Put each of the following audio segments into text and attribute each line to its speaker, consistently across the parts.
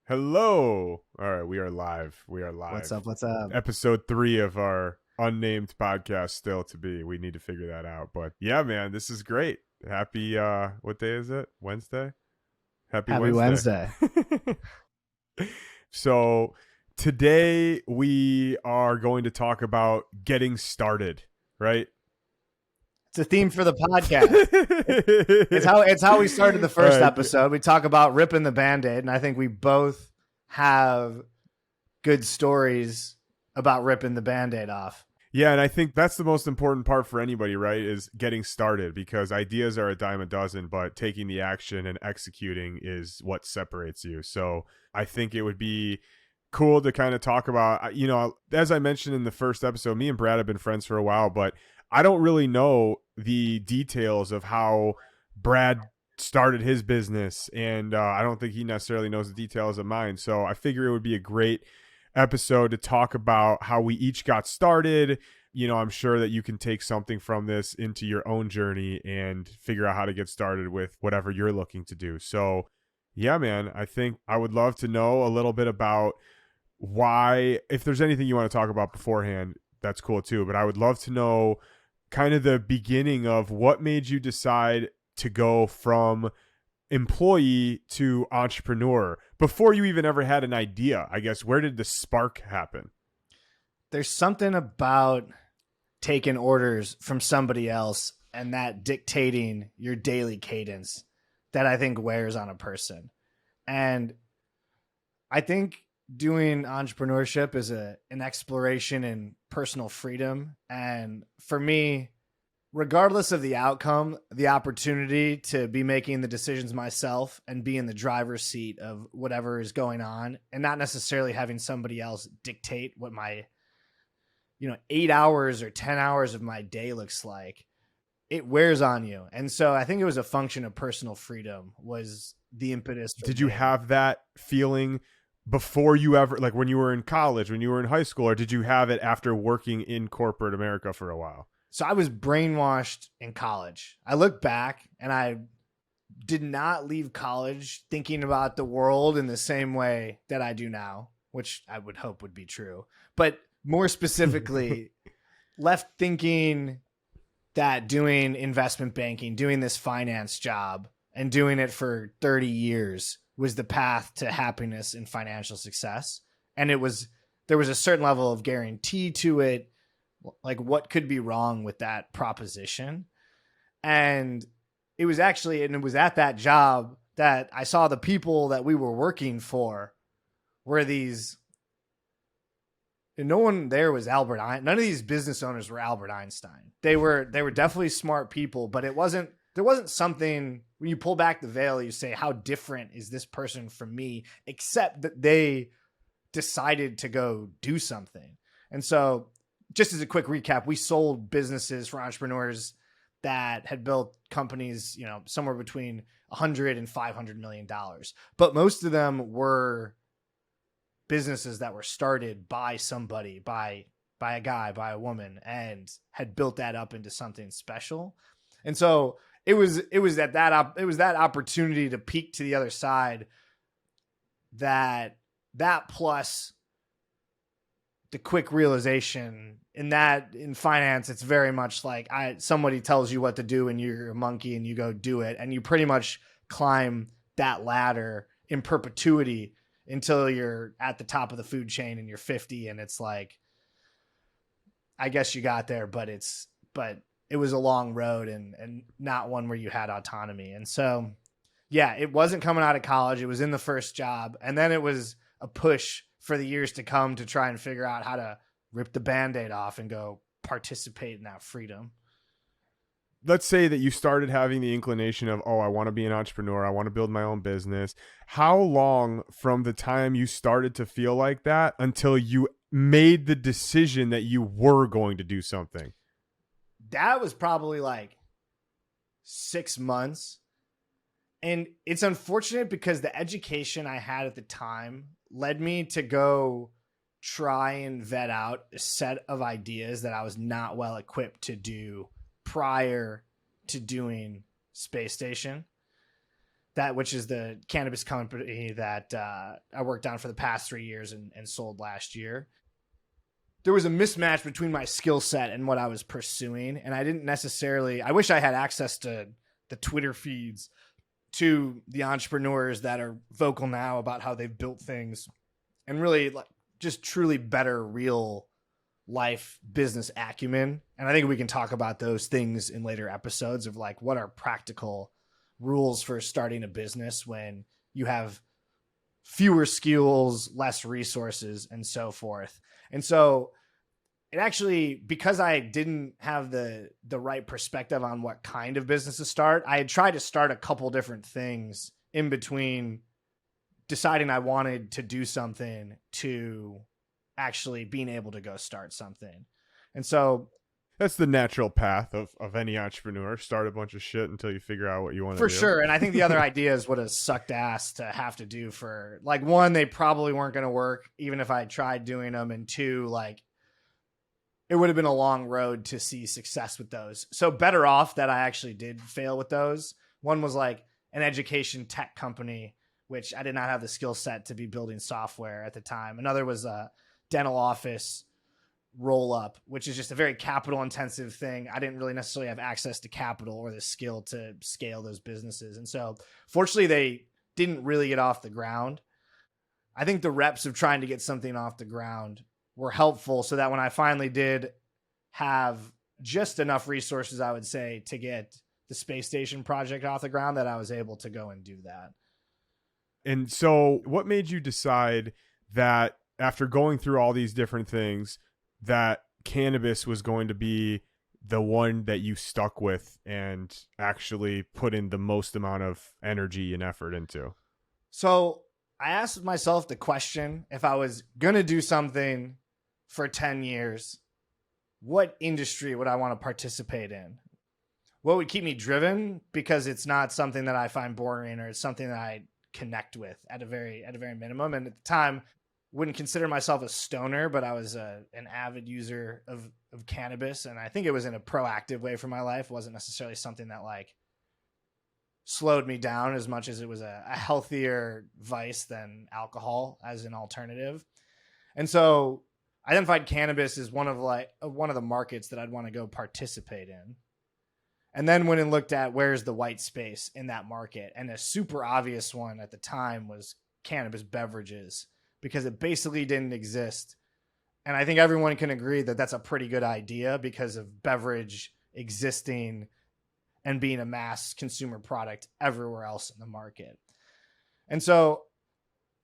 Speaker 1: Hello. All right, we are live. We are
Speaker 2: What's
Speaker 1: live.
Speaker 2: up? What's up?
Speaker 1: Episode 3 of our unnamed podcast still to be. We need to figure that out. But yeah, man, this is great. Happy what day is it? Wednesday? Happy
Speaker 2: Happy
Speaker 1: Wednesday.
Speaker 2: Wednesday.
Speaker 1: So, today we are going to talk about getting started, right?
Speaker 2: It's a theme for the podcast. It's how we started the first episode. We talk about ripping the Band-Aid, and I think we both have good stories about ripping the Band-Aid off.
Speaker 1: Yeah, and I think that's the most important part for anybody, right? Is getting started, because ideas are a dime a dozen, but taking the action and executing is what separates you. So I think it would be cool to kind of talk about, as I mentioned in the first episode, me and Brad have been friends for a while, but I don't really know the details of how Brad started his business, and I don't think he necessarily knows the details of mine. So I figure it would be a great episode to talk about how we each got started. I'm sure that you can take something from this into your own journey and figure out how to get started with whatever you're looking to do. So yeah, man, I think I would love to know a little bit about why, if there's anything you want to talk about beforehand, that's cool too. But I would love to know kind of the beginning of what made you decide to go from employee to entrepreneur before you even ever had an idea. I guess, where did the spark happen?
Speaker 2: There's something about taking orders from somebody else and that dictating your daily cadence that I think wears on a person. And I think doing entrepreneurship is an exploration in personal freedom. And for me, regardless of the outcome, the opportunity to be making the decisions myself and be in the driver's seat of whatever is going on, and not necessarily having somebody else dictate what my 8 hours or 10 hours of my day looks like, it wears on you. And so I think it was a function of personal freedom was the impetus.
Speaker 1: Did you have that feeling before you ever, like when you were in college, when you were in high school, or did you have it after working in corporate America for a while?
Speaker 2: So I was brainwashed in college. I look back and I did not leave college thinking about the world in the same way that I do now, which I would hope would be true. But more specifically, left thinking that doing investment banking, doing this finance job and doing it for 30 years was the path to happiness and financial success. And there was a certain level of guarantee to it. Like, what could be wrong with that proposition? And it was at that job that I saw the people that we were working for were these, and no one there was Albert Einstein. None of these business owners were Albert Einstein. They were definitely smart people, but there wasn't something, when you pull back the veil, you say, how different is this person from me, except that they decided to go do something. And so, just as a quick recap, we sold businesses for entrepreneurs that had built companies, somewhere between $100 and $500 million. But most of them were businesses that were started by somebody, by a guy, by a woman, and had built that up into something special. And so it was that opportunity to peek to the other side, that plus the quick realization in finance, it's very much like somebody tells you what to do and you're a monkey and you go do it. And you pretty much climb that ladder in perpetuity until you're at the top of the food chain and you're 50. And it's like, I guess you got there, but it was a long road and not one where you had autonomy. And so, yeah, it wasn't coming out of college. It was in the first job. And then it was a push for the years to come to try and figure out how to rip the Band-Aid off and go participate in that freedom.
Speaker 1: Let's say that you started having the inclination of, I want to be an entrepreneur. I want to build my own business. How long from the time you started to feel like that until you made the decision that you were going to do something?
Speaker 2: That was probably like 6 months. And it's unfortunate because the education I had at the time led me to go try and vet out a set of ideas that I was not well equipped to do prior to doing Space Station. that which is the cannabis company that I worked on for the past 3 years and sold last year. There was a mismatch between my skill set and what I was pursuing. And I didn't necessarily, I wish I had access to the Twitter feeds to the entrepreneurs that are vocal now about how they've built things and really like just truly better real life business acumen. And I think we can talk about those things in later episodes of like what are practical rules for starting a business when you have fewer skills, less resources, and so forth. And so it actually, because I didn't have the right perspective on what kind of business to start, I had tried to start a couple different things in between deciding I wanted to do something to actually being able to go start something. And so
Speaker 1: That's the natural path of any entrepreneur. Start a bunch of shit until you figure out what you want to
Speaker 2: for
Speaker 1: do.
Speaker 2: sure. And I think the other ideas would have sucked ass to have to do for like, one, they probably weren't going to work even if I tried doing them. And two, like it would have been a long road to see success with those. So better off that I actually did fail with those. One was like an education tech company, which I did not have the skill set to be building software at the time. Another was a dental office roll up, which is just a very capital intensive thing. I didn't really necessarily have access to capital or the skill to scale those businesses. And so fortunately they didn't really get off the ground. I think the reps of trying to get something off the ground were helpful so that when I finally did have just enough resources, I would say, to get the space station project off the ground, that I was able to go and do that.
Speaker 1: And so what made you decide that after going through all these different things, that cannabis was going to be the one that you stuck with and actually put in the most amount of energy and effort into?
Speaker 2: So I asked myself the question, if I was going to do something for 10 years, what industry would I want to participate in? What would keep me driven? Because it's not something that I find boring, or it's something that I connect with at a very minimum. And at the time, wouldn't consider myself a stoner, but I was an avid user of cannabis. And I think it was in a proactive way for my life. It wasn't necessarily something that like slowed me down as much as it was a healthier vice than alcohol as an alternative. And so I identified cannabis as one of the markets that I'd want to go participate in. And then went and looked at where's the white space in that market. And a super obvious one at the time was cannabis beverages, because it basically didn't exist. And I think everyone can agree that that's a pretty good idea because of beverage existing and being a mass consumer product everywhere else in the market. And so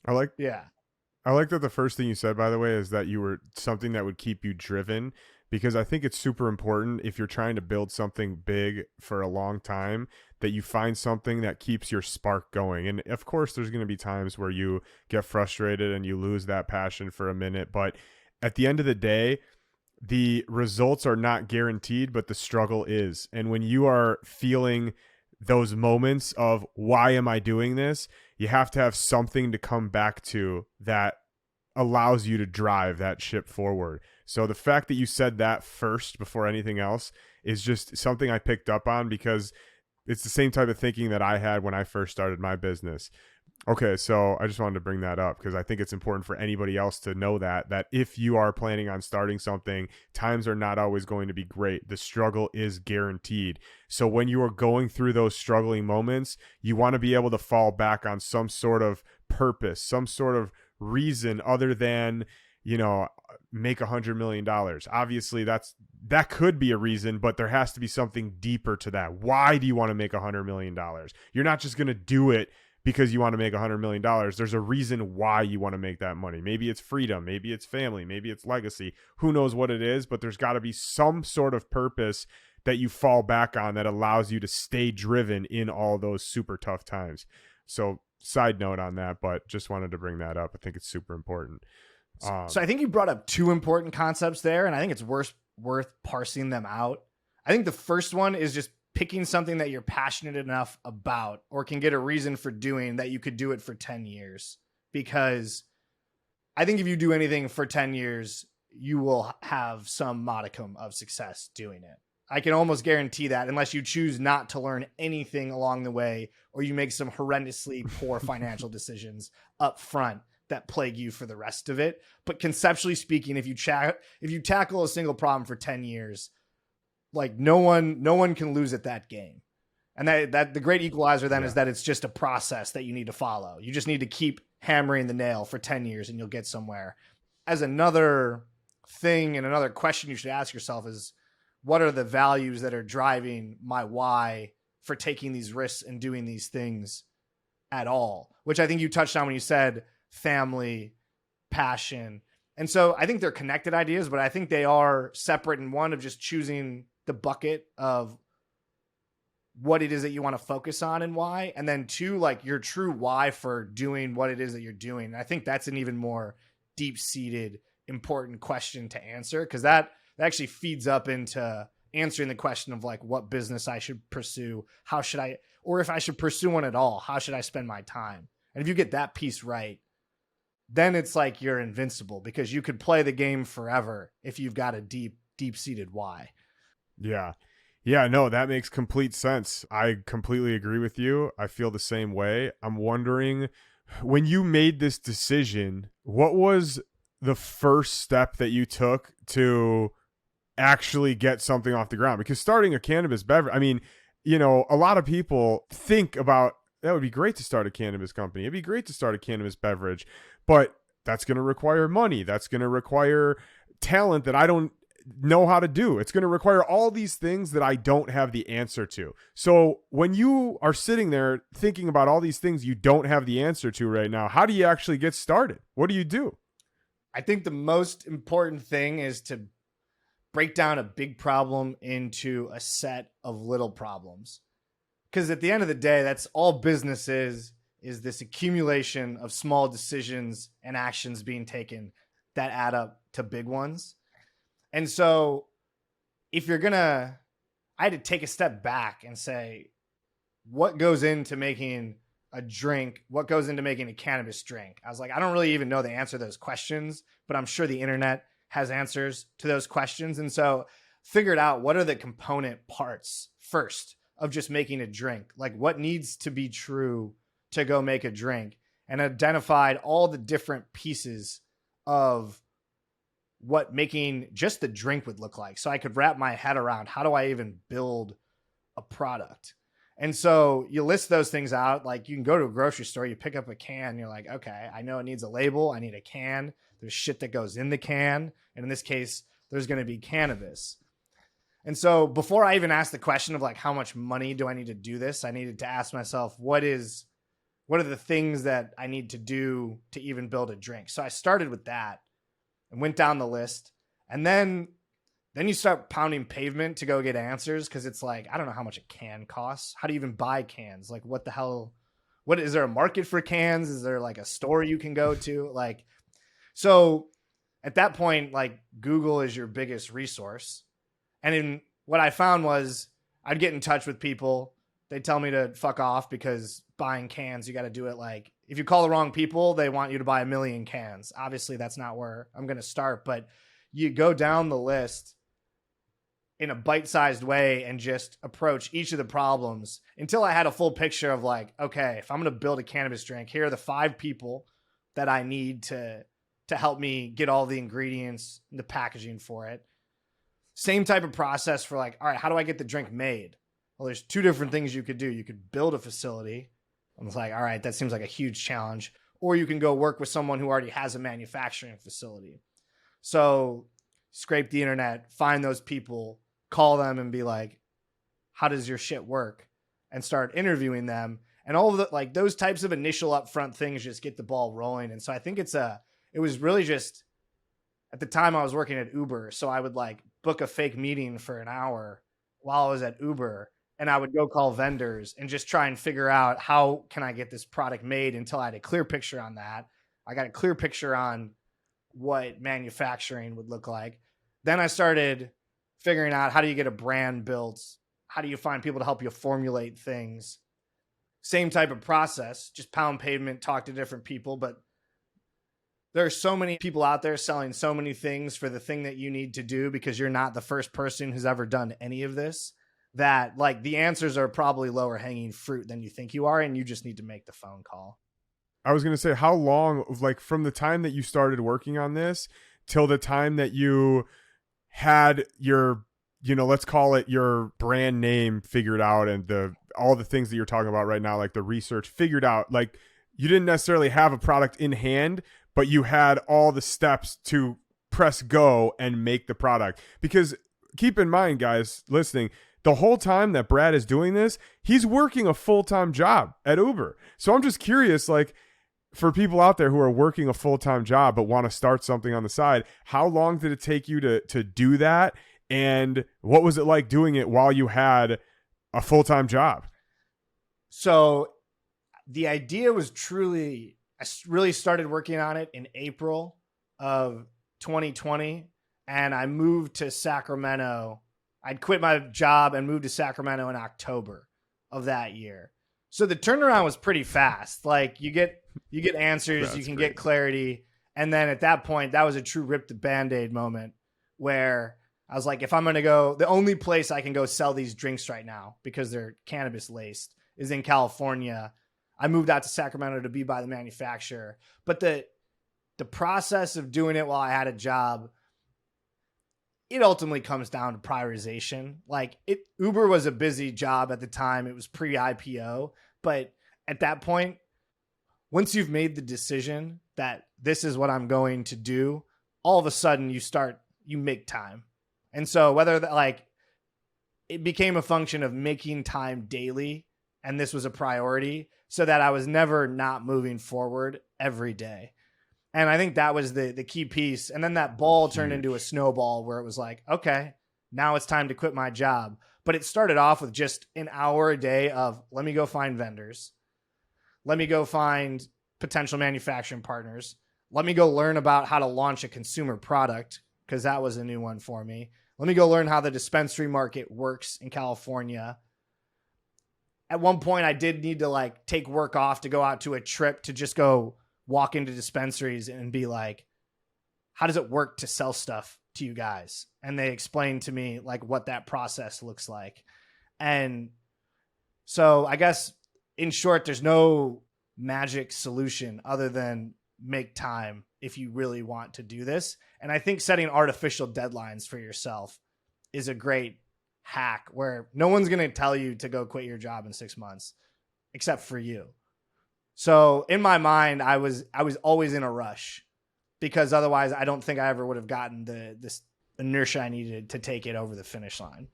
Speaker 1: I like that the first thing you said, by the way, is that you were something that would keep you driven, because I think it's super important if you're trying to build something big for a long time that you find something that keeps your spark going. And of course, there's going to be times where you get frustrated and you lose that passion for a minute. But at the end of the day, the results are not guaranteed, but the struggle is. And when you are feeling those moments of why am I doing this, you have to have something to come back to that allows you to drive that ship forward. So the fact that you said that first before anything else is just something I picked up on, because it's the same type of thinking that I had when I first started my business. Okay, so I just wanted to bring that up because I think it's important for anybody else to know that if you are planning on starting something, times are not always going to be great. The struggle is guaranteed. So when you are going through those struggling moments, you want to be able to fall back on some sort of purpose, some sort of reason other than, make $100 million. Obviously that could be a reason, but there has to be something deeper to that. Why do you want to make $100 million? You're not just going to do it because you want to make $100 million. There's a reason why you want to make that money. Maybe it's freedom, maybe it's family, maybe it's legacy. Who knows what it is, but there's got to be some sort of purpose that you fall back on that allows you to stay driven in all those super tough times. So side note on that, but just wanted to bring that up. I think it's super important.
Speaker 2: So I think you brought up two important concepts there, and I think it's worth parsing them out. I think the first one is just picking something that you're passionate enough about or can get a reason for doing that you could do it for 10 years. Because I think if you do anything for 10 years, you will have some modicum of success doing it. I can almost guarantee that, unless you choose not to learn anything along the way, or you make some horrendously poor financial decisions up front that plague you for the rest of it. But conceptually speaking, if you tackle a single problem for 10 years, like no one can lose at that game. And that the great equalizer then is that it's just a process that you need to follow. You just need to keep hammering the nail for 10 years and you'll get somewhere. As another thing and another question you should ask yourself is, what are the values that are driving my why for taking these risks and doing these things at all? Which I think you touched on when you said family, passion. And so I think they're connected ideas, but I think they are separate in one of just choosing the bucket of what it is that you want to focus on and why. And then two, like your true why for doing what it is that you're doing. And I think that's an even more deep-seated, important question to answer, because that actually feeds up into answering the question of like what business I should pursue, how should I, or if I should pursue one at all, how should I spend my time? And if you get that piece right, then it's like you're invincible, because you could play the game forever if you've got a deep-seated why.
Speaker 1: Yeah. Yeah, no, that makes complete sense. I completely agree with you. I feel the same way. I'm wondering, when you made this decision, what was the first step that you took to actually get something off the ground? Because starting a cannabis beverage, I mean, you know, a lot of people think about, that would be great to start a cannabis company. It'd be great to start a cannabis beverage, but that's going to require money. That's going to require talent that I don't know how to do. It's going to require all these things that I don't have the answer to. So when you are sitting there thinking about all these things you don't have the answer to right now, how do you actually get started? What do you do?
Speaker 2: I think the most important thing is to break down a big problem into a set of little problems. Because at the end of the day, that's all business is this accumulation of small decisions and actions being taken that add up to big ones. And so if you're I had to take a step back and say, what goes into making a drink? What goes into making a cannabis drink? I was like, I don't really even know the answer to those questions, but I'm sure the internet has answers to those questions. And so figured out what are the component parts first of just making a drink, like what needs to be true to go make a drink, and identified all the different pieces of what making just the drink would look like. So I could wrap my head around, how do I even build a product? And so you list those things out. Like you can go to a grocery store, you pick up a can, you're like, okay, I know it needs a label. I need a can. There's shit that goes in the can. And in this case, there's going to be cannabis. And so before I even asked the question of like, how much money do I need to do this? I needed to ask myself, what are the things that I need to do to even build a drink? So I started with that and went down the list. And then you start pounding pavement to go get answers, because it's like, I don't know how much a can costs. How do you even buy cans? Like, what the hell? What is there a market for cans? Is there like a store you can go to? Like, so at that point, like Google is your biggest resource. And what I found was I'd get in touch with people. They'd tell me to fuck off, because buying cans, you got to do it like, if you call the wrong people, they want you to buy 1 million cans. Obviously, that's not where I'm going to start, but you go down the list in a bite-sized way and just approach each of the problems until I had a full picture of like, okay, if I'm going to build a cannabis drink, here are the 5 people that I need to help me get all the ingredients and the packaging for it. Same type of process for like, all right, how do I get the drink made? Well, there's 2 different things you could do. You could build a facility. I was like, all right, that seems like a huge challenge. Or you can go work with someone who already has a manufacturing facility. So scrape the internet, find those people, call them and be like, how does your shit work? And start interviewing them. And all of the, like those types of initial upfront things just get the ball rolling. And so I think it was really just, at the time I was working at Uber. So I would like book a fake meeting for an hour while I was at Uber. And I would go call vendors and just try and figure out, how can I get this product made, until I had a clear picture on that. I got a clear picture on what manufacturing would look like. Then I started figuring out, how do you get a brand built? How do you find people to help you formulate things? Same type of process, just pound pavement, talk to different people. But There are so many people out there selling so many things for the thing that you need to do because you're not the first person who's ever done any of this, that like the answers are probably lower hanging fruit than you think you are, and you just need to make the phone call.
Speaker 1: I was going to say, how long, like from the time that you started working on this till the time that you had your, let's call it your brand name figured out, and all the things that you're talking about right now, like the research figured out, like you didn't necessarily have a product in hand, but you had all the steps to press go and make the product. Because keep in mind, guys listening, the whole time that Brad is doing this, he's working a full-time job at Uber. So I'm just curious, like, for people out there who are working a full-time job but want to start something on the side, how long did it take you to do that? And what was it like doing it while you had a full-time job?
Speaker 2: So the idea was I really started working on it in April of 2020, and I moved to Sacramento. I'd quit my job and moved to Sacramento in October of that year. So the turnaround was pretty fast. Like you get answers,
Speaker 1: That's
Speaker 2: you can
Speaker 1: great.
Speaker 2: get clarity. And then at that point, that was a true rip the Band-Aid moment where I was like, if I'm going to go, the only place I can go sell these drinks right now, because they're cannabis laced, is in California. I moved out to Sacramento to be by the manufacturer. But the process of doing it while I had a job, it ultimately comes down to prioritization. Like Uber was a busy job at the time. It was pre-IPO. But at that point, once you've made the decision that this is what I'm going to do, all of a sudden you make time. And so whether that, like, it became a function of making time daily, and this was a priority, so that I was never not moving forward every day. And I think that was the key piece. And then that ball turned into a snowball where it was like, okay, now it's time to quit my job. But it started off with just an hour a day of, let me go find vendors. Let me go find potential manufacturing partners. Let me go learn about how to launch a consumer product, because that was a new one for me. Let me go learn how the dispensary market works in California. At one point, I did need to like take work off to go out to a trip to just go walk into dispensaries and be like, how does it work to sell stuff to you guys? And they explained to me like what that process looks like. And so I guess in short, there's no magic solution other than make time if you really want to do this. And I think setting artificial deadlines for yourself is a great hack where no one's going to tell you to go quit your job in 6 months except for you. So in my mind, I was always in a rush, because otherwise I don't think I ever would have gotten this inertia I needed to take it over the finish line.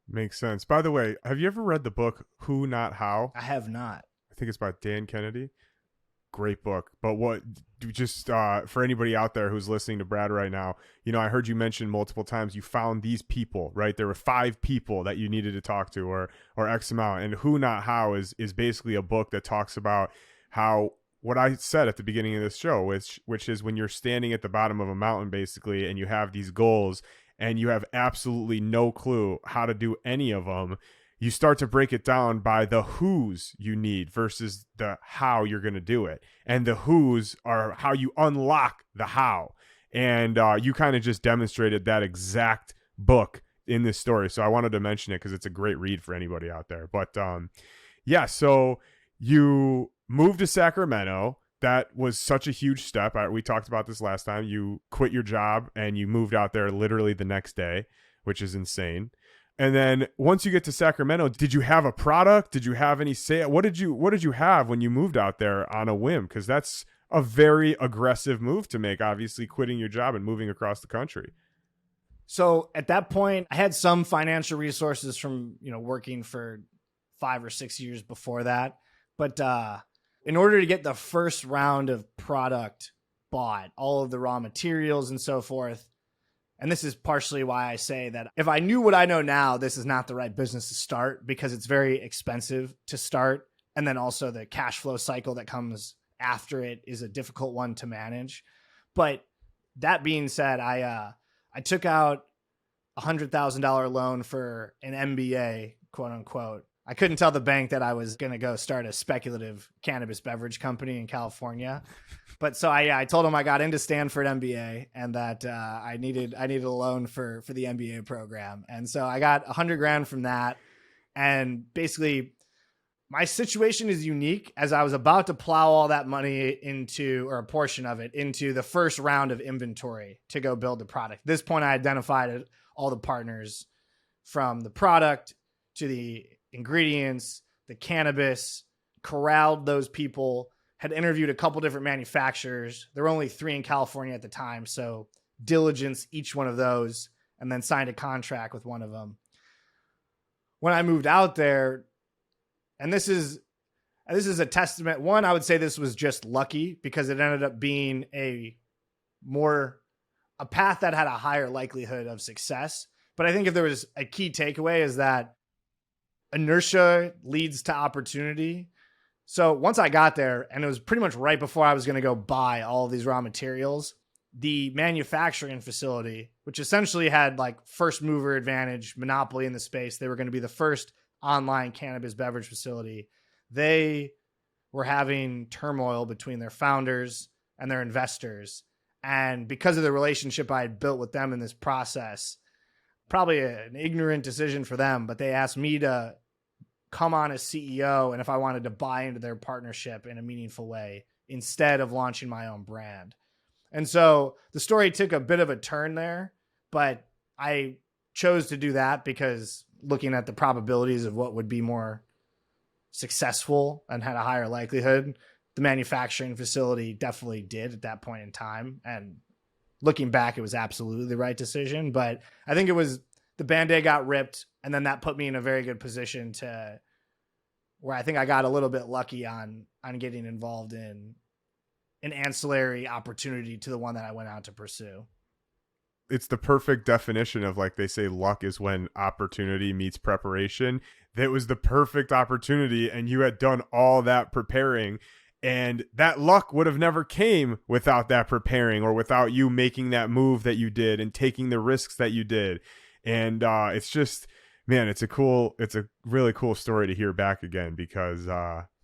Speaker 1: Makes sense. By the way, have you ever read the book Who Not How?
Speaker 2: I have not.
Speaker 1: I think it's by Dan Kennedy. Great book. But for anybody out there who's listening to Brad right now, I heard you mention multiple times you found these people, right? There were 5 people that you needed to talk to, or X amount. And Who Not How is basically a book that talks about how, what I said at the beginning of this show, which is when you're standing at the bottom of a mountain basically, and you have these goals and you have absolutely no clue how to do any of them, you start to break it down by the who's you need versus the how you're going to do it. And the who's are how you unlock the how. And you kind of just demonstrated that exact book in this story. So I wanted to mention it because it's a great read for anybody out there. But yeah, so you moved to Sacramento. That was such a huge step. We talked about this last time. You quit your job and you moved out there literally the next day, which is insane. And then once you get to Sacramento, did you have a product? Did you have any sale? What did you have when you moved out there on a whim? Because that's a very aggressive move to make, obviously quitting your job and moving across the country.
Speaker 2: So at that point, I had some financial resources from, working for 5 or 6 years before that. But in order to get the first round of product bought, all of the raw materials and so forth, and this is partially why I say that if I knew what I know now, this is not the right business to start, because it's very expensive to start. And then also the cash flow cycle that comes after it is a difficult one to manage. But that being said, I took out $100,000 loan for an MBA, quote unquote, I couldn't tell the bank that I was going to go start a speculative cannabis beverage company in California. But so I told him I got into Stanford MBA and that I needed a loan for the MBA program. And so I got $100,000 from that. And basically my situation is unique as I was about to plow all that money into, or a portion of it, into the first round of inventory to go build the product. At this point, I identified all the partners from the product to the ingredients, the cannabis, corralled those people, had interviewed a couple different manufacturers. There were only 3 in California at the time. So diligence each one of those and then signed a contract with one of them. When I moved out there, and this is a testament. One, I would say this was just lucky because it ended up being a path that had a higher likelihood of success. But I think if there was a key takeaway is that inertia leads to opportunity. So once I got there, and it was pretty much right before I was going to go buy all of these raw materials, the manufacturing facility, which essentially had like first mover advantage, monopoly in the space, they were going to be the first online cannabis beverage facility. They were having turmoil between their founders and their investors. And because of the relationship I had built with them in this process, probably an ignorant decision for them, but they asked me to come on as CEO and if I wanted to buy into their partnership in a meaningful way instead of launching my own brand. And so the story took a bit of a turn there, but I chose to do that because looking at the probabilities of what would be more successful and had a higher likelihood, the manufacturing facility definitely did at that point in time. And looking back, it was absolutely the right decision. But I think it was the Band-Aid got ripped, and then that put me in a very good position to where I think I got a little bit lucky on getting involved in an ancillary opportunity to the one that I went out to pursue.
Speaker 1: It's the perfect definition of, like they say, luck is when opportunity meets preparation. That was the perfect opportunity, and you had done all that preparing, and that luck would have never came without that preparing or without you making that move that you did and taking the risks that you did. And it's just, man, it's a really cool story to hear back again, because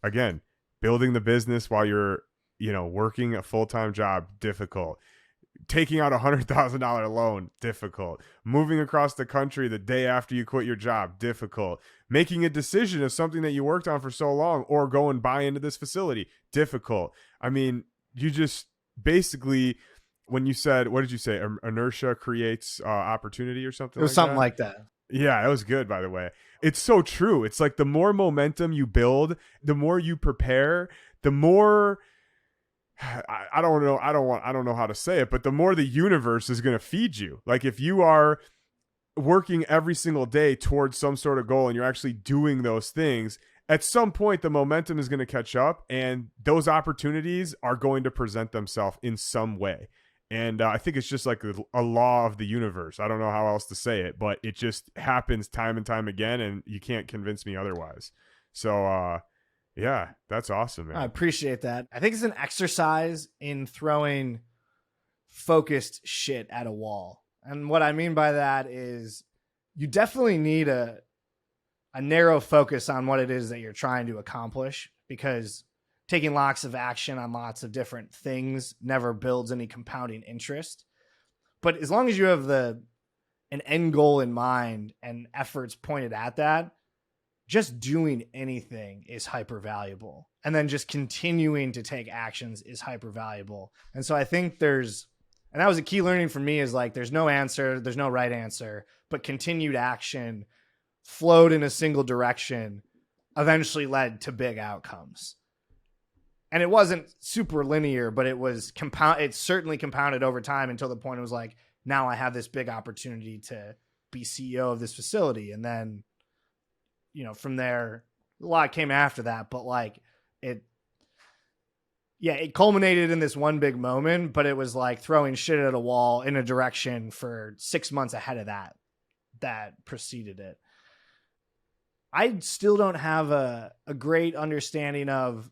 Speaker 1: again, building the business while you're, working a full-time job, difficult. Taking out $100,000 loan, difficult. Moving across the country the day after you quit your job, difficult. Making a decision of something that you worked on for so long, or go and buy into this facility, difficult. I mean, you just basically, when you said, what did you say? Inertia creates opportunity or something like that?
Speaker 2: It was something like that.
Speaker 1: Yeah, it was good, by the way. It's so true. It's like the more momentum you build, the more you prepare, the more, I don't know how to say it, but the more the universe is going to feed you. Like if you are working every single day towards some sort of goal and you're actually doing those things, at some point the momentum is going to catch up and those opportunities are going to present themselves in some way. And I think it's just like a law of the universe. I don't know how else to say it, but it just happens time and time again, and you can't convince me otherwise. So, yeah, that's awesome, man.
Speaker 2: I appreciate that. I think it's an exercise in throwing focused shit at a wall. And what I mean by that is you definitely need a narrow focus on what it is that you're trying to accomplish, because taking lots of action on lots of different things never builds any compounding interest. But as long as you have an end goal in mind and efforts pointed at that, just doing anything is hyper valuable. And then just continuing to take actions is hyper valuable. And so I think and that was a key learning for me, is like, there's no answer, there's no right answer, but continued action flowed in a single direction eventually led to big outcomes. And it wasn't super linear, but it was it certainly compounded over time until the point it was like, now I have this big opportunity to be CEO of this facility. And then, from there, a lot came after that, but like it culminated in this one big moment, but it was like throwing shit at a wall in a direction for 6 months ahead of that preceded it. I still don't have a great understanding of,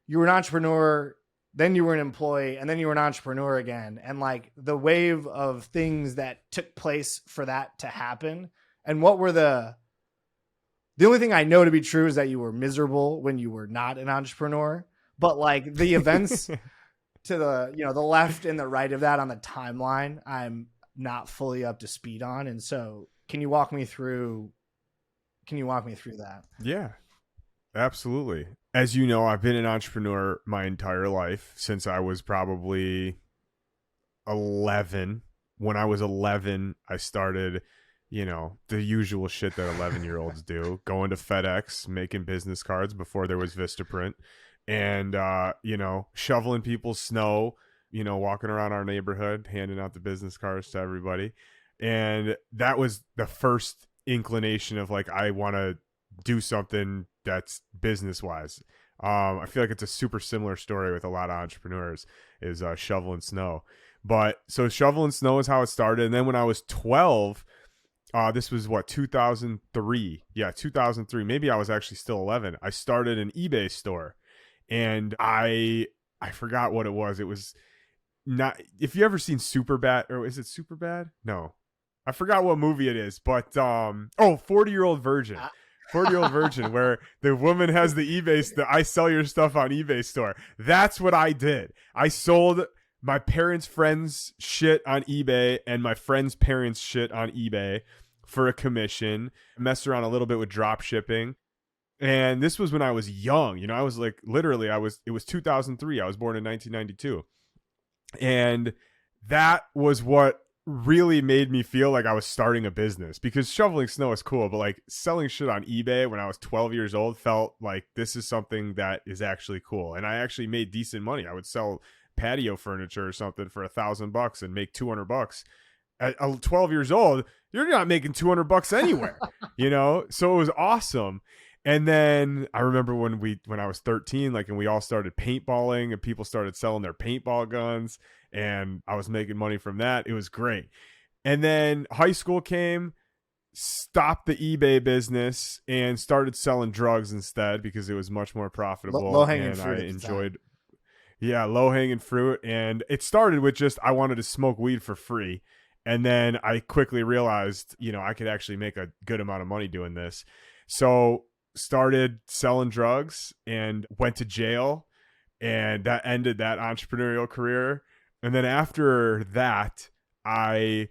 Speaker 2: you were an entrepreneur, then you were an employee, and then you were an entrepreneur again. And like the wave of things that took place for that to happen, and what were the The only thing I know to be true is that you were miserable when you were not an entrepreneur. But like the events to the left and the right of that on the timeline, I'm not fully up to speed on. And so can you walk me through that?
Speaker 1: Yeah, absolutely. As you know, I've been an entrepreneur my entire life since I was probably 11. When I was 11, I started, the usual shit that 11-year-olds do, going to FedEx, making business cards before there was Vistaprint, and, shoveling people's snow, walking around our neighborhood, handing out the business cards to everybody. And that was the first inclination of like, I want to do something that's business wise. I feel like it's a super similar story with a lot of entrepreneurs is shoveling snow. But so shoveling snow is how it started. And then when I was 12, this was 2003. Yeah, 2003. Maybe I was actually still 11. I started an eBay store, and I forgot what it was. It was not. If you ever seen Superbad, or is it Superbad? No, I forgot what movie it is. But 40-Year-Old Virgin. 40-Year-Old Virgin, where the woman has the I sell your stuff on eBay store. That's what I did. I sold my parents' friends' shit on eBay and my friends' parents' shit on eBay for a commission. Messed around a little bit with drop shipping. And this was when I was young. I was like, literally, it was 2003. I was born in 1992. And that was what really made me feel like I was starting a business, because shoveling snow is cool, but like selling shit on eBay when I was 12 years old felt like this is something that is actually cool. And I actually made decent money. I would sell patio furniture or something for $1,000 and make $200. At 12 years old, you're not making $200 anywhere, So it was awesome. And then I remember when I was 13, like, and we all started paintballing and people started selling their paintball guns, and I was making money from that. It was great. And then high school came, stopped the eBay business and started selling drugs instead because it was much more profitable.
Speaker 2: Low-hanging fruit.
Speaker 1: I enjoyed, low-hanging fruit. And it started with just, I wanted to smoke weed for free. And then I quickly realized, I could actually make a good amount of money doing this. So started selling drugs and went to jail, and that ended that entrepreneurial career. And then after that, I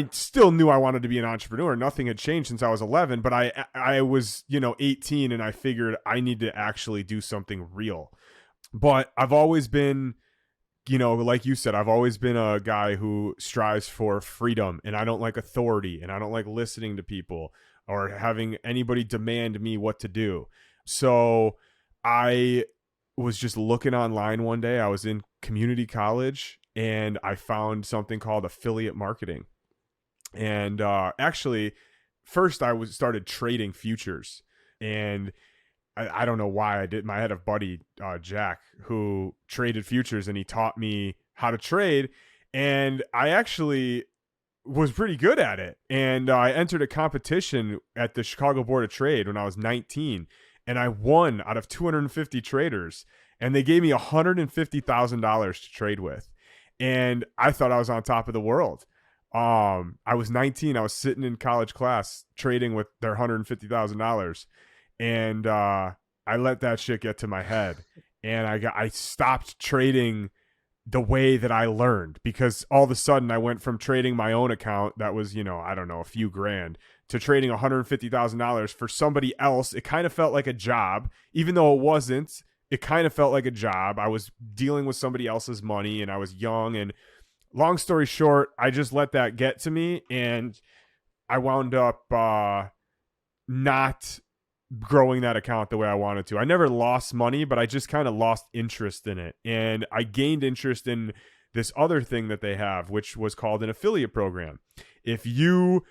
Speaker 1: still knew I wanted to be an entrepreneur. Nothing had changed since I was 11, but I was, 18, and I figured I need to actually do something real. But I've always been, like you said, I've always been a guy who strives for freedom, and I don't like authority, and I don't like listening to people or having anybody demand me what to do. So I was just looking online one day. I was in community college, and I found something called affiliate marketing. And actually, first I started trading futures, and I don't know why I did. I had a buddy, Jack, who traded futures, and he taught me how to trade, and I actually was pretty good at it. And I entered a competition at the Chicago Board of Trade when I was 19, and I won out of 250 traders, and they gave me $150,000 to trade with. And I thought I was on top of the world. I was 19. I was sitting in college class trading with their $150,000, and I let that shit get to my head, and I stopped trading the way that I learned, because all of a sudden I went from trading my own account that was, I don't know, a few grand, to trading $150,000 for somebody else. It kind of felt like a job, even though it wasn't. It kind of felt like a job. I was dealing with somebody else's money, and I was young. And long story short, I just let that get to me, and I wound up not growing that account the way I wanted to. I never lost money, but I just kind of lost interest in it. And I gained interest in this other thing that they have, which was called an affiliate program. If you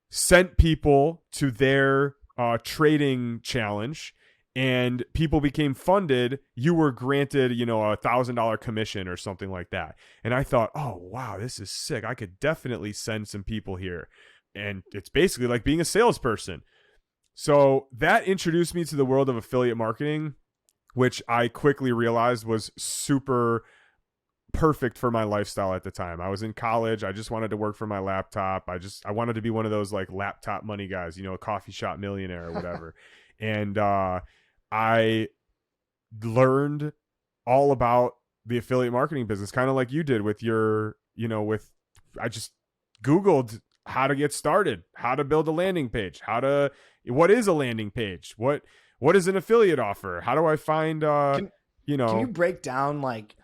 Speaker 1: sent people to their trading challenge and people became funded, you were granted, $1,000 commission or something like that. And I thought, oh, wow, this is sick. I could definitely send some people here. And it's basically like being a salesperson. So that introduced me to the world of affiliate marketing, which I quickly realized was super perfect for my lifestyle at the time. I was in college. I just wanted to work for my laptop. I wanted to be one of those like laptop money guys, a coffee shop millionaire or whatever. And I learned all about the affiliate marketing business, kind of like you did with your, I just Googled how to get started, how to build a landing page, what is a landing page? What is an affiliate offer? How do I find,
Speaker 2: Can you break down like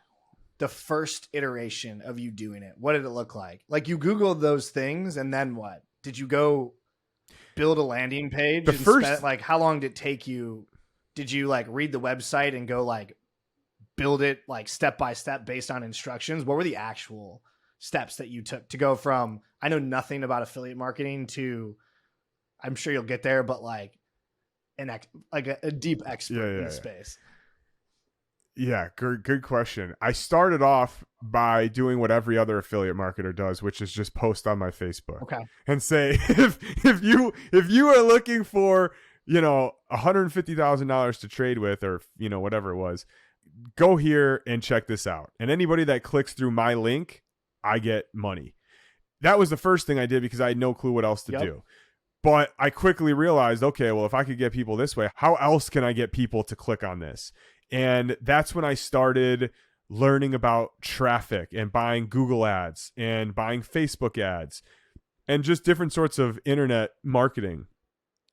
Speaker 2: the first iteration of you doing it? What did it look like? Like you Googled those things and then what? Did you go build a landing page? Like how long did it take you? Did you like read the website and go like build it like step by step based on instructions? What were the actual steps that you took to go from, I know nothing about affiliate marketing to, I'm sure you'll get there, but like a deep expert in the space?
Speaker 1: Yeah, good question. I started off by doing what every other affiliate marketer does, which is just post on my Facebook and say, if you are looking for, $150,000 to trade with, or, whatever it was, go here and check this out. And anybody that clicks through my link, I get money. That was the first thing I did because I had no clue what else to do. But I quickly realized, okay, well, if I could get people this way, how else can I get people to click on this? And that's when I started learning about traffic and buying Google ads and buying Facebook ads and just different sorts of internet marketing.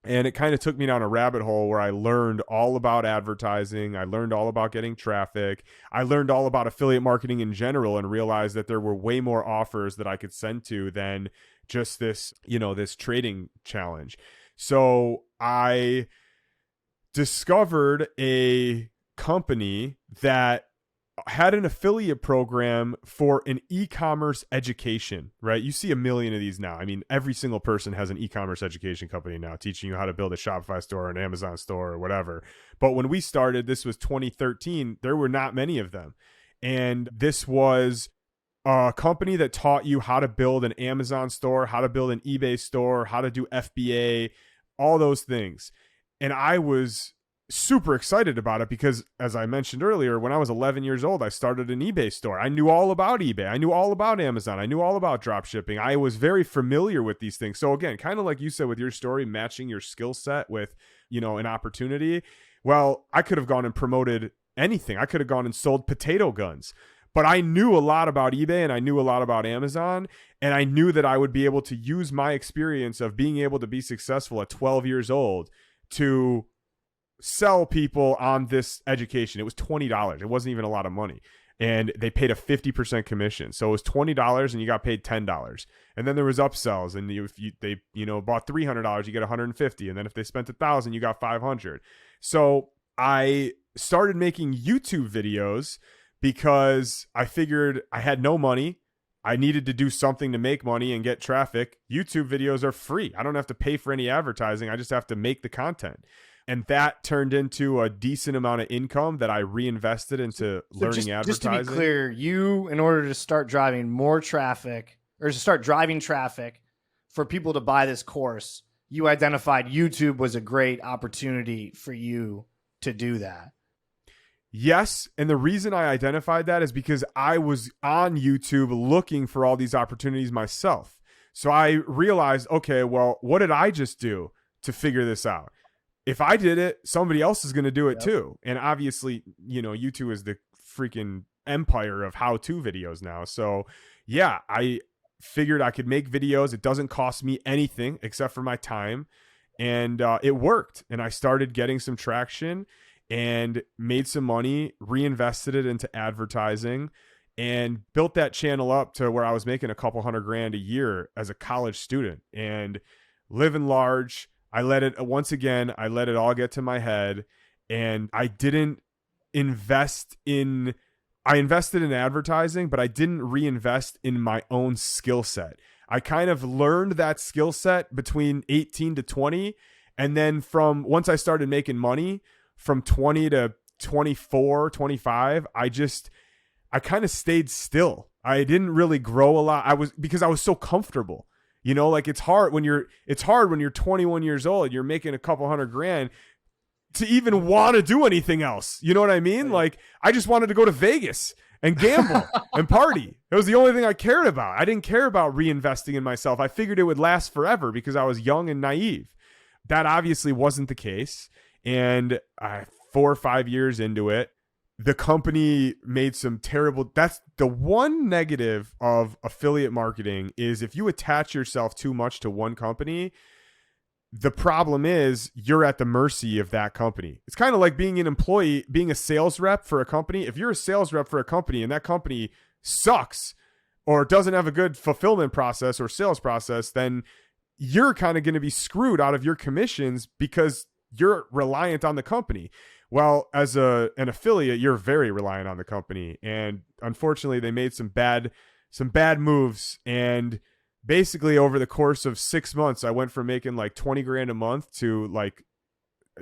Speaker 1: And it kind of took me down a rabbit hole where I learned all about advertising. I learned all about getting traffic. I learned all about affiliate marketing in general and realized that there were way more offers that I could send to than just this, this trading challenge. So I discovered a company that had an affiliate program for an e-commerce education, right? You see a million of these now. I mean, every single person has an e-commerce education company now teaching you how to build a Shopify store, an Amazon store, or whatever. But when we started, this was 2013, there were not many of them. And this was a company that taught you how to build an Amazon store, how to build an eBay store, how to do FBA, all those things. And I was super excited about it because, as I mentioned earlier, when I was 11 years old, I started an eBay store. I knew all about eBay. I knew all about Amazon. I knew all about drop shipping. I was very familiar with these things. So again, kind of like you said with your story, matching your skill set with, an opportunity. Well, I could have gone and promoted anything. I could have gone and sold potato guns. But I knew a lot about eBay and I knew a lot about Amazon. And I knew that I would be able to use my experience of being able to be successful at 12 years old to sell people on this education. It was $20. It wasn't even a lot of money. And they paid a 50% commission. So it was $20 and you got paid $10. And then there was upsells. And if they bought $300, you get $150. And then if they spent $1,000, you got $500. So I started making YouTube videos because I figured I had no money. I needed to do something to make money and get traffic. YouTube videos are free. I don't have to pay for any advertising. I just have to make the content. And that turned into a decent amount of income that I reinvested into learning advertising. Just to be
Speaker 2: clear, you, in order to start driving more traffic or to start driving traffic for people to buy this course, you identified YouTube was a great opportunity for you to do that.
Speaker 1: Yes. And the reason I identified that is because I was on YouTube looking for all these opportunities myself. So I realized, okay, well, what did I just do to figure this out? If I did it, somebody else is going to do it too. And obviously, YouTube is the freaking empire of how-to videos now. So yeah, I figured I could make videos. It doesn't cost me anything except for my time. And it worked. And I started getting some traction and made some money, reinvested it into advertising, and built that channel up to where I was making a couple $100,000 a year as a college student and living large. I let it all get to my head, and I invested in advertising, but I didn't reinvest in my own skill set. I kind of learned that skill set between 18 to 20. And then once I started making money from 20 to 24, 25, I kind of stayed still. I didn't really grow a lot. Because I was so comfortable. It's hard when you're 21 years old, you're making a couple $100,000 to even want to do anything else. You know what I mean? Like, I just wanted to go to Vegas and gamble and party. It was the only thing I cared about. I didn't care about reinvesting in myself. I figured it would last forever because I was young and naive. That obviously wasn't the case. And 4 or 5 years into it, the company made some terrible. That's the one negative of affiliate marketing, is if you attach yourself too much to one company, the problem is you're at the mercy of that company. It's kind of like being an employee, being a sales rep for a company. If you're a sales rep for a company and that company sucks or doesn't have a good fulfillment process or sales process, then you're kind of going to be screwed out of your commissions because you're reliant on the company. Well, as an affiliate, you're very reliant on the company. And unfortunately, they made some bad moves. And basically over the course of 6 months, I went from making like 20 grand a month to like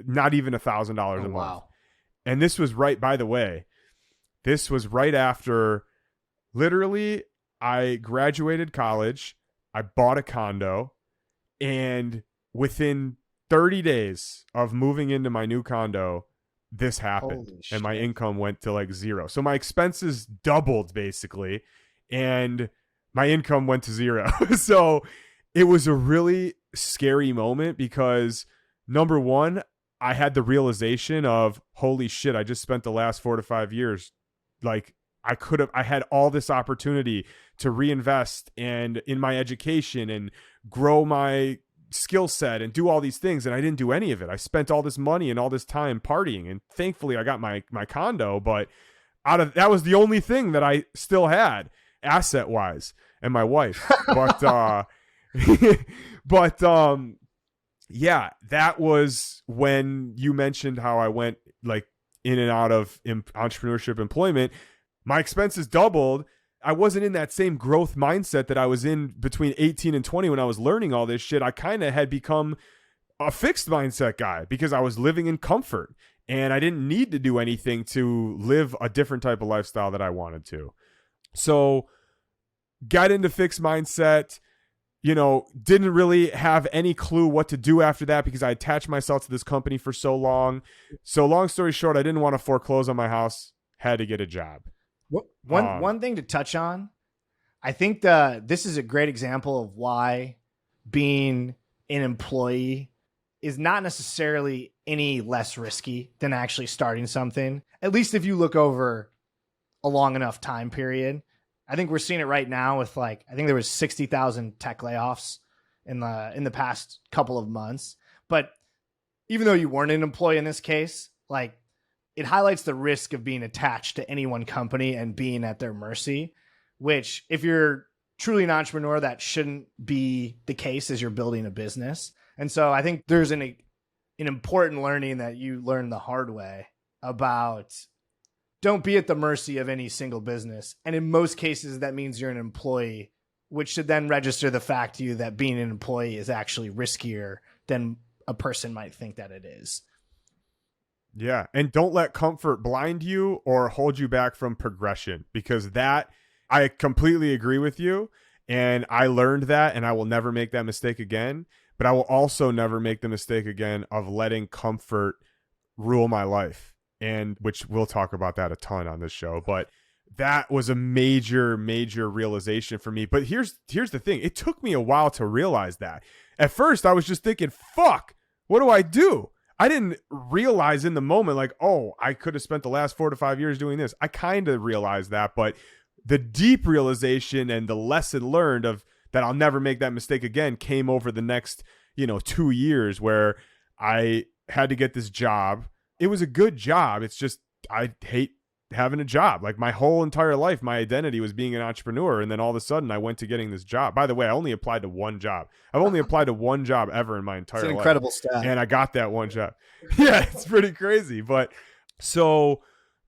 Speaker 1: not even $1,000 a month.
Speaker 2: Wow.
Speaker 1: And this was right, by the way, this was right after literally I graduated college. I bought a condo, and within 30 days of moving into my new condo, this happened.
Speaker 2: Holy
Speaker 1: and my
Speaker 2: shit.
Speaker 1: income went to like zero. So my expenses doubled basically, and my income went to zero. So it was a really scary moment because, number one, I had the realization of, holy shit, I just spent the last 4 to 5 years. Like I had all this opportunity to reinvest and in my education and grow my skill set and do all these things, and I didn't do any of it. I spent all this money and all this time partying, and thankfully I got my condo, but that was the only thing that I still had asset wise, and my wife. Yeah, that was when you mentioned how I went like in and out of entrepreneurship employment. My expenses doubled. I wasn't in that same growth mindset that I was in between 18 and 20 when I was learning all this shit. I kind of had become a fixed mindset guy because I was living in comfort and I didn't need to do anything to live a different type of lifestyle that I wanted to. So got into fixed mindset, didn't really have any clue what to do after that because I attached myself to this company for so long. So long story short, I didn't want to foreclose on my house, had to get a job.
Speaker 2: One thing to touch on, I think this is a great example of why being an employee is not necessarily any less risky than actually starting something. At least if you look over a long enough time period. I think we're seeing it right now with I think there was 60,000 tech layoffs in the past couple of months. But even though you weren't an employee in this case, it highlights the risk of being attached to any one company and being at their mercy, which if you're truly an entrepreneur, that shouldn't be the case as you're building a business. And so I think there's an important learning that you learn the hard way about don't be at the mercy of any single business. And in most cases, that means you're an employee, which should then register the fact to you that being an employee is actually riskier than a person might think that it is.
Speaker 1: Yeah. And don't let comfort blind you or hold you back from progression, because that, I completely agree with you. And I learned that, and I will never make that mistake again. But I will also never make the mistake again of letting comfort rule my life. And which we'll talk about that a ton on this show. But that was a major, major realization for me. But here's the thing. It took me a while to realize that. At first, I was just thinking, fuck, what do I do? I didn't realize in the moment, I could have spent the last 4 to 5 years doing this. I kind of realized that, but the deep realization and the lesson learned of that I'll never make that mistake again came over the next, 2 years, where I had to get this job. It was a good job. It's just, I hate having a job. Like my whole entire life, my identity was being an entrepreneur. And then all of a sudden I went to getting this job. By the way, I only applied to one job. I've only applied to one job ever in my entire life.
Speaker 2: It's an incredible stat.
Speaker 1: And I got that one job. Yeah, it's pretty crazy. But so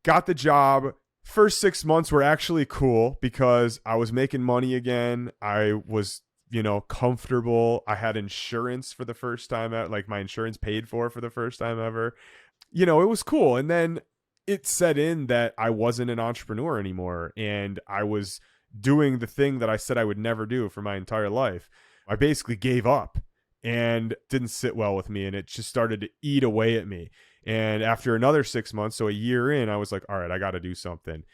Speaker 1: got the job. First 6 months were actually cool because I was making money again. I was, comfortable. I had insurance for the first time, my insurance paid for the first time ever. It was cool. And then it set in that I wasn't an entrepreneur anymore, and I was doing the thing that I said I would never do for my entire life. I basically gave up, and didn't sit well with me, and it just started to eat away at me. And after another 6 months, so a year in, I was like, all right, I got to do something.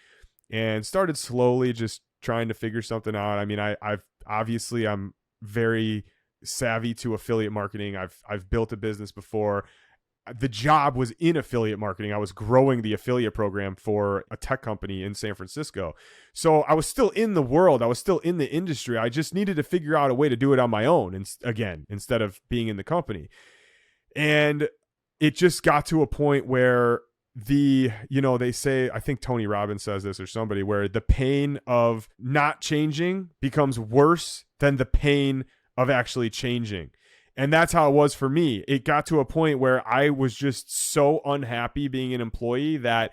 Speaker 1: and started slowly just trying to figure something out. I mean, I'm very savvy to affiliate marketing. I've built a business before. The job was in affiliate marketing. I was growing the affiliate program for a tech company in San Francisco. So I was still in the world. I was still in the industry. I just needed to figure out a way to do it on my own. And again, instead of being in the company. And it just got to a point where they say, I think Tony Robbins says this or somebody, where the pain of not changing becomes worse than the pain of actually changing. And that's how it was for me. It got to a point where I was just so unhappy being an employee that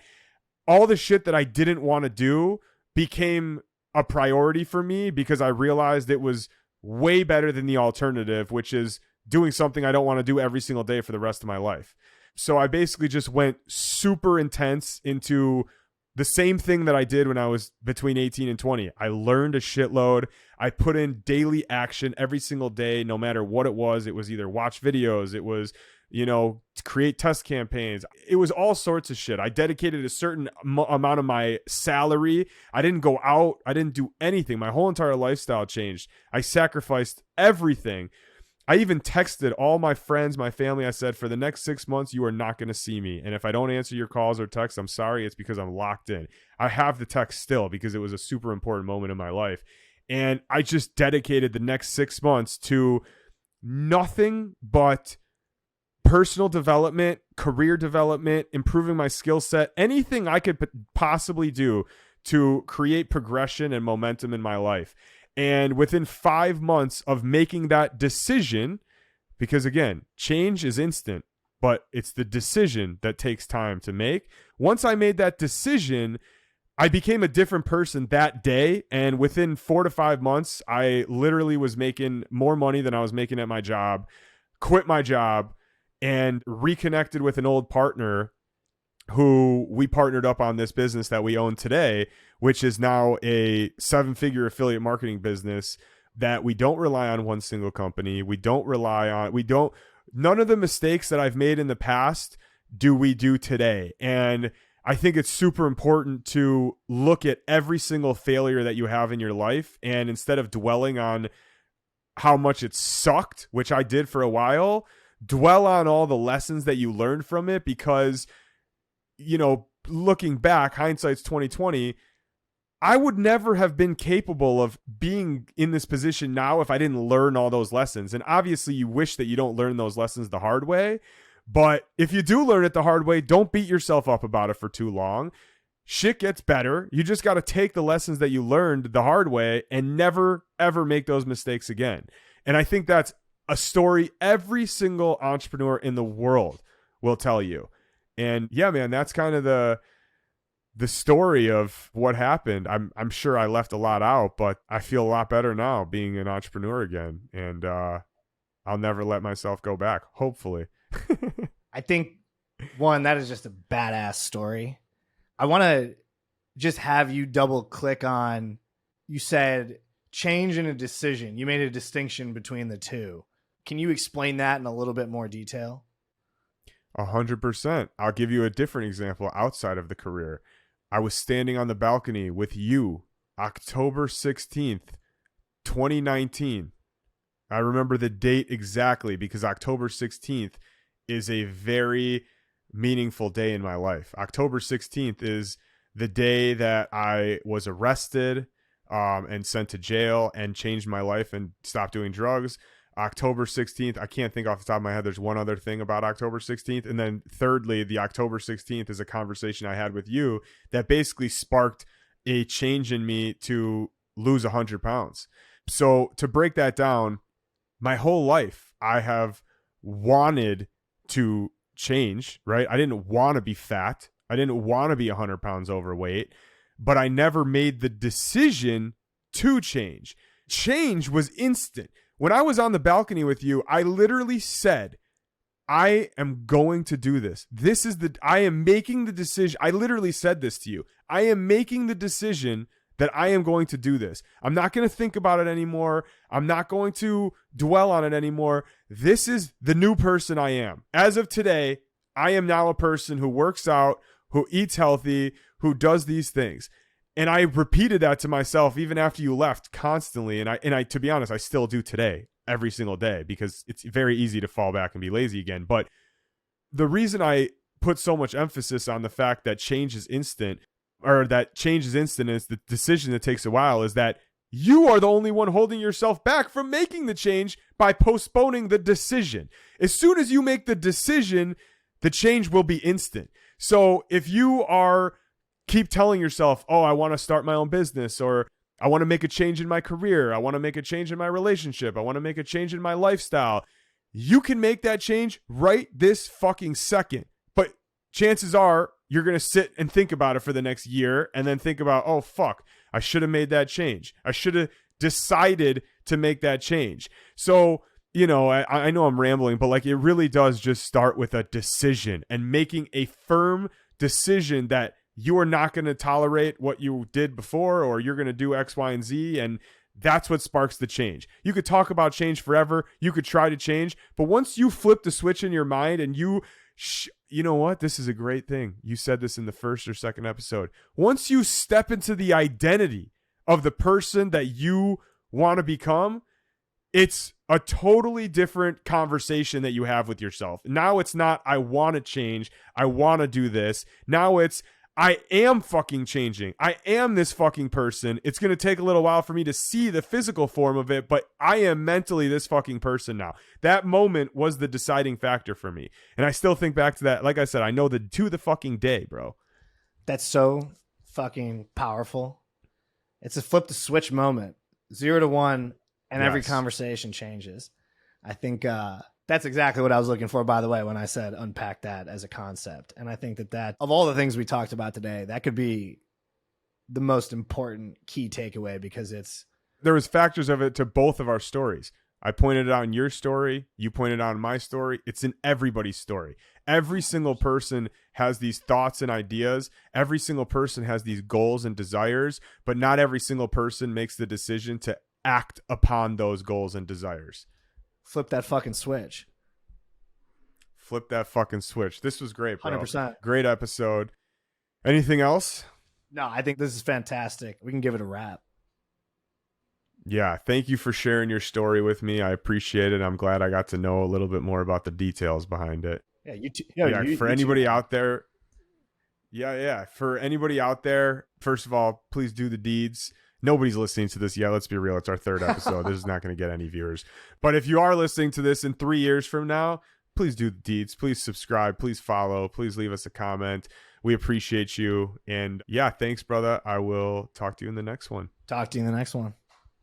Speaker 1: all the shit that I didn't want to do became a priority for me, because I realized it was way better than the alternative, which is doing something I don't want to do every single day for the rest of my life. So I basically just went super intense into the same thing that I did when I was between 18 and 20. I learned a shitload. I put in daily action every single day, no matter what it was. It was either watch videos, it was, create test campaigns. It was all sorts of shit. I dedicated a certain amount of my salary. I didn't go out. I didn't do anything. My whole entire lifestyle changed. I sacrificed everything. I even texted all my friends, my family. I said, for the next 6 months, you are not going to see me. And if I don't answer your calls or texts, I'm sorry. It's because I'm locked in. I have the text still because it was a super important moment in my life. And I just dedicated the next 6 months to nothing but personal development, career development, improving my skill set, anything I could possibly do to create progression and momentum in my life. And within 5 months of making that decision, because again, change is instant, but it's the decision that takes time to make. Once I made that decision, I became a different person that day. And within 4 to 5 months, I literally was making more money than I was making at my job, quit my job, and reconnected with an old partner who we partnered up on this business that we own today, which is now a 7-figure affiliate marketing business that we don't rely on one single company. None of the mistakes that I've made in the past do we do today. And I think it's super important to look at every single failure that you have in your life. And instead of dwelling on how much it sucked, which I did for a while, dwell on all the lessons that you learned from it, because looking back, hindsight's 2020, I would never have been capable of being in this position now if I didn't learn all those lessons. And obviously you wish that you don't learn those lessons the hard way, but if you do learn it the hard way, don't beat yourself up about it for too long. Shit gets better. You just got to take the lessons that you learned the hard way and never, ever make those mistakes again. And I think that's a story every single entrepreneur in the world will tell you. And yeah, man, that's kind of the story of what happened. I'm sure I left a lot out, but I feel a lot better now being an entrepreneur again. And I'll never let myself go back, hopefully.
Speaker 2: I think, one, that is just a badass story. I want to just have you double click on, you said change and a decision. You made a distinction between the two. Can you explain that in a little bit more detail?
Speaker 1: 100%. I'll give you a different example outside of the career. I was standing on the balcony with you October 16th, 2019. I remember the date exactly because October 16th is a very meaningful day in my life. October 16th is the day that I was arrested and sent to jail and changed my life and stopped doing drugs. October 16th, I can't think off the top of my head. There's one other thing about October 16th. And then thirdly, the October 16th is a conversation I had with you that basically sparked a change in me to lose 100 pounds. So to break that down, my whole life, I have wanted to change, right? I didn't want to be fat. I didn't want to be 100 pounds overweight, but I never made the decision to change. Change was instant. When I was on the balcony with you, I literally said, I am going to do this. I am making the decision. I literally said this to you. I am making the decision that I am going to do this. I'm not going to think about it anymore. I'm not going to dwell on it anymore. This is the new person I am. As of today, I am now a person who works out, who eats healthy, who does these things. And I repeated that to myself even after you left constantly. And I, to be honest, I still do today, every single day, because it's very easy to fall back and be lazy again. But the reason I put so much emphasis on the fact that change is instant, or that change is instant, is the decision that takes a while, is that you are the only one holding yourself back from making the change by postponing the decision. As soon as you make the decision, the change will be instant. So if you keep telling yourself, oh, I want to start my own business, or I want to make a change in my career, I want to make a change in my relationship, I want to make a change in my lifestyle, you can make that change right this fucking second. But chances are you're going to sit and think about it for the next year and then think about, oh, fuck, I should have made that change. I should have decided to make that change. So, I know I'm rambling, but like, it really does just start with a decision and making a firm decision that you are not going to tolerate what you did before, or you're going to do X, Y, and Z. And that's what sparks the change. You could talk about change forever. You could try to change. But once you flip the switch in your mind and you know what? This is a great thing. You said this in the first or second episode. Once you step into the identity of the person that you want to become, it's a totally different conversation that you have with yourself. Now it's not, I want to change, I want to do this. Now it's, I am fucking changing. I am this fucking person. It's going to take a little while for me to see the physical form of it, but I am mentally this fucking person now. That moment was the deciding factor for me. And I still think back to that. Like I said, I know to the fucking day, bro.
Speaker 2: That's so fucking powerful. It's a flip the switch moment. 0 to 1, and every conversation changes. I think that's exactly what I was looking for, by the way, when I said unpack that as a concept. And I think that of all the things we talked about today, that could be the most important key takeaway, because
Speaker 1: there was factors of it to both of our stories. I pointed it out in your story. You pointed out in my story. It's in everybody's story. Every single person has these thoughts and ideas. Every single person has these goals and desires, but not every single person makes the decision to act upon those goals and desires.
Speaker 2: Flip that fucking switch.
Speaker 1: Flip that fucking switch. This was great, bro.
Speaker 2: 100%.
Speaker 1: Great episode. Anything else?
Speaker 2: No, I think this is fantastic. We can give it a wrap.
Speaker 1: Yeah, thank you for sharing your story with me. I appreciate it. I'm glad I got to know a little bit more about the details behind it.
Speaker 2: Yeah, you too.
Speaker 1: For anybody out there. Yeah. For anybody out there, first of all, please do the deeds. Nobody's listening to this yet. Let's be real. It's our 3rd episode. This is not going to get any viewers. But if you are listening to this in 3 years from now, please do the deeds. Please subscribe. Please follow. Please leave us a comment. We appreciate you. And yeah, thanks, brother. I will talk to you in the next one.
Speaker 2: Talk to you in the next one.